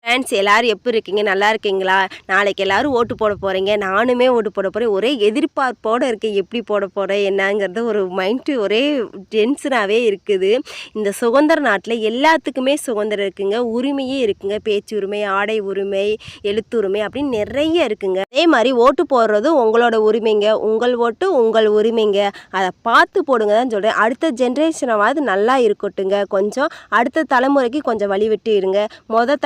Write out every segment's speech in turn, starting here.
Friends எல்லாரும் எப்படி இருக்கீங்க? நல்லா இருக்கீங்களா? நாளைக்கு எல்லாரும் ஓட்டு போட போகிறீங்க. நானுமே ஓட்டு போட போகிறேன். ஒரே எதிர்பார்ப்போடு இருக்கேன். எப்படி போட போகிறேன் என்னங்கிறது ஒரு மைண்டு ஒரே டென்ஷனாகவே இருக்குது. இந்த சுதந்திர நாட்டில் எல்லாத்துக்குமே சுதந்திரம் இருக்குங்க. உரிமையே இருக்குங்க. பேச்சு உரிமை, ஆடை உரிமை, எழுத்துரிமை அப்படின்னு நிறைய இருக்குங்க. அதே மாதிரி ஓட்டு போடுறது உங்களோட உரிமைங்க. உங்கள் ஓட்டு உங்கள் உரிமைங்க. அதை பார்த்து போடுங்க தான் சொல்கிறேன். அடுத்த ஜென்ரேஷனாவது நல்லா இருக்கட்டுங்க. கொஞ்சம் அடுத்த தலைமுறைக்கு கொஞ்சம் வழிவிட்டு இருங்க.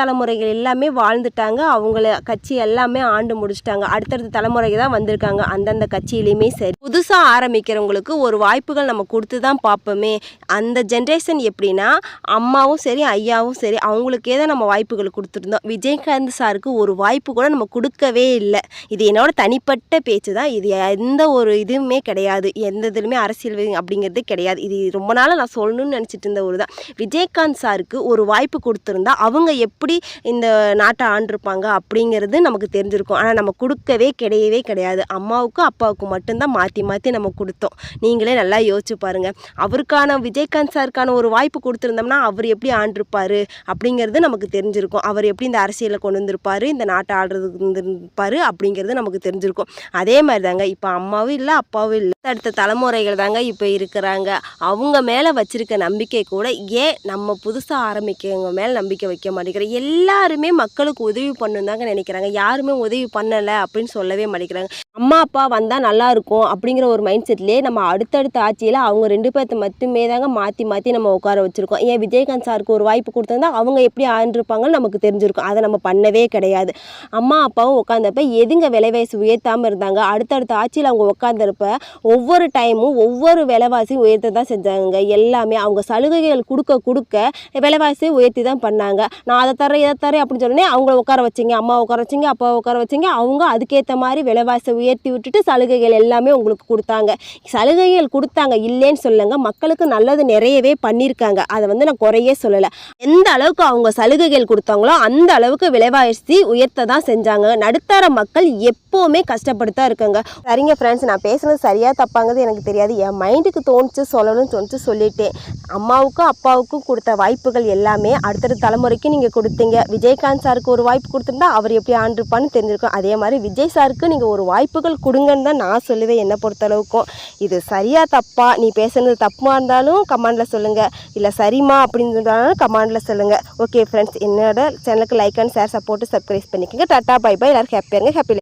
தலைமுறைகள் எல்லாமே வாழ்ந்துட்டாங்க. அவங்கள கட்சி எல்லாமே ஆண்டு முடிச்சிட்டாங்க. அடுத்தடுத்த தலைமுறைக்கு தான் வந்திருக்காங்க. அந்தந்த கட்சியிலையுமே சரி, புதுசாக ஆரம்பிக்கிறவங்களுக்கு ஒரு வாய்ப்புகள் நம்ம கொடுத்து தான் பார்ப்போமே. அந்த ஜென்ரேஷன் எப்படின்னா, அம்மாவும் சரி ஐயாவும் சரி அவங்களுக்கே தான் நம்ம வாய்ப்புகள் கொடுத்துருந்தோம். விஜயகாந்த் சாருக்கு ஒரு வாய்ப்பு கூட நம்ம கொடுக்கவே இல்லை. இது என்னோட தனிப்பட்ட பேச்சு தான். இது எந்த ஒரு இதுவுமே கிடையாது. எந்த இதுலையுமே அரசியல் அப்படிங்கிறது கிடையாது. இது ரொம்ப நாளாக நான் சொல்லணும்னு நினச்சிட்டு இருந்த ஒரு தான். விஜயகாந்த் சாருக்கு ஒரு வாய்ப்பு கொடுத்துருந்தா அவங்க எப்படி இந்த நாட்டை ஆண்டிருப்பாங்க அப்படிங்கிறது நமக்கு தெரிஞ்சிருக்கும். ஆனால் நம்ம கொடுக்கவே கிடையாது. அம்மாவுக்கும் அப்பாவுக்கும் மட்டும்தான் மாற்றி மாற்றி நம்ம கொடுத்தோம். நீங்களே நல்லா யோசிச்சு பாருங்கள். அவருக்கான விஜயகாந்த் சாருக்கான ஒரு வாய்ப்பு கொடுத்துருந்தோம்னா அவர் எப்படி ஆண்டிருப்பார் அப்படிங்கிறது நமக்கு தெரிஞ்சிருக்கும். அவர் எப்படி இந்த அரசியலை கொண்டு வந்திருப்பார், இந்த நாட்டை ஆடுறதுக்கு இருந்திருப்பார் அப்படிங்கிறது நமக்கு தெரிஞ்சிருக்கும். அதே மாதிரி தாங்க இப்போ அம்மாவும் இல்லை அப்பாவும் இல்லை, அடுத்த தலைமுறைகள் தாங்க இப்போ இருக்கிறாங்க. அவங்க மேலே வச்சிருக்க நம்பிக்கை கூட ஏன் நம்ம புதுசாக ஆரம்பிக்கிறவங்க மேலே நம்பிக்கை வைக்க மாட்டேங்கிறோம். எல்லாருமே மக்களுக்கு உதவி பண்ணணும் தாங்க நினைக்கிறாங்க. யாருமே உதவி பண்ணலை அப்படின்னு சொல்லவே மாட்டேங்கிறாங்க. அம்மா அப்பா வந்தால் நல்லாயிருக்கும் அப்படிங்கிற ஒரு மைண்ட் செட்லேயே நம்ம அடுத்தடுத்த ஆட்சியில் அவங்க 2 பேர்த்த மட்டுமே தாங்க மாற்றி மாற்றி நம்ம உட்கார வச்சுருக்கோம். ஏன் விஜயகாந்த் சாருக்கு ஒரு வாய்ப்பு கொடுத்துருந்தா அவங்க எப்படி ஆண்டிருப்பாங்கன்னு நமக்கு தெரிஞ்சிருக்கும். அதை நம்ம பண்ணவே கிடையாது. அம்மா அப்பாவும் உட்காந்தப்ப எதுங்க விலைவாசி உயர்த்தாமல் இருந்தாங்க. அடுத்தடுத்த ஆட்சியில் அவங்க உட்காந்துருப்ப ஒவ்வொரு டைமும் ஒவ்வொரு விலைவாசி உயர்த்த தான் செஞ்சாங்க. எல்லாமே அவங்க சலுகைகள் கொடுக்க விலைவாசியை உயர்த்தி தான் பண்ணாங்க. நான் அதை தரேன் இதை தரேன் அப்படின்னு சொன்னே அவங்கள உட்கார வச்சிங்க, அம்மா உட்கார வச்சிங்க, அப்பா உட்கார வச்சிங்க. அவங்க அதுக்கேற்ற மாதிரி விலைவாசியை உயர்த்தி விட்டுட்டு சலுகைகள் எல்லாமே உங்களுக்கு கொடுத்தாங்க. சலுகைகள் கொடுத்தாங்க இல்லைன்னு சொல்லுங்க. மக்களுக்கு நல்லது நிறையவே பண்ணியிருக்காங்க. அதை நான் குறையே சொல்லலை. எந்த அளவுக்கு அவங்க சலுகைகள் கொடுத்தாங்களோ அந்த அளவுக்கு விலைவாசி உயர்த்த தான் செஞ்சாங்க. நடுத்தர மக்கள் எப்போவுமே கஷ்டப்பட்டு தான் இருக்காங்க. சரிங்க ஃப்ரெண்ட்ஸ், நான் பேசுகிறது சரியாக தப்பாங்கிறது எனக்கு தெரியாது. என் மைண்டுக்கு தோணுச்சு சொல்லணும்னு தோணுச்சு சொல்லிட்டேன். அம்மாவுக்கும் அப்பாவுக்கும் கொடுத்த வாய்ப்புகள் எல்லாமே அடுத்தடுத்த தலைமுறைக்கு நீங்கள் கொடுத்தீங்க. விஜயகாந்த் சாருக்கு ஒரு வாய்ப்பு கொடுத்துருந்தா அவர் எப்படி ஆண்டிருப்பான்னு தெரிஞ்சிருக்கும். அதே மாதிரி விஜய் சாருக்கு நீங்கள் ஒரு வாய்ப்புகள் கொடுங்கன்னு தான் நான் சொல்லுவேன். என்னை பொறுத்தளவுக்கும் இது சரியா தப்பா, நீ பேசுனது தப்பாக இருந்தாலும் கமெண்டில் சொல்லுங்கள், இல்லை சரிம்மா அப்படின்னு இருந்தாலும் கமெண்டில் சொல்லுங்கள். ஓகே ஃப்ரெண்ட்ஸ், என்னோட சேனலுக்கு like and share support subscribe பண்ணிக்கோங்க. டாட்டா பை பை. எல்லாரும் ஹாப்பியாக இருங்க. ஹாப்பி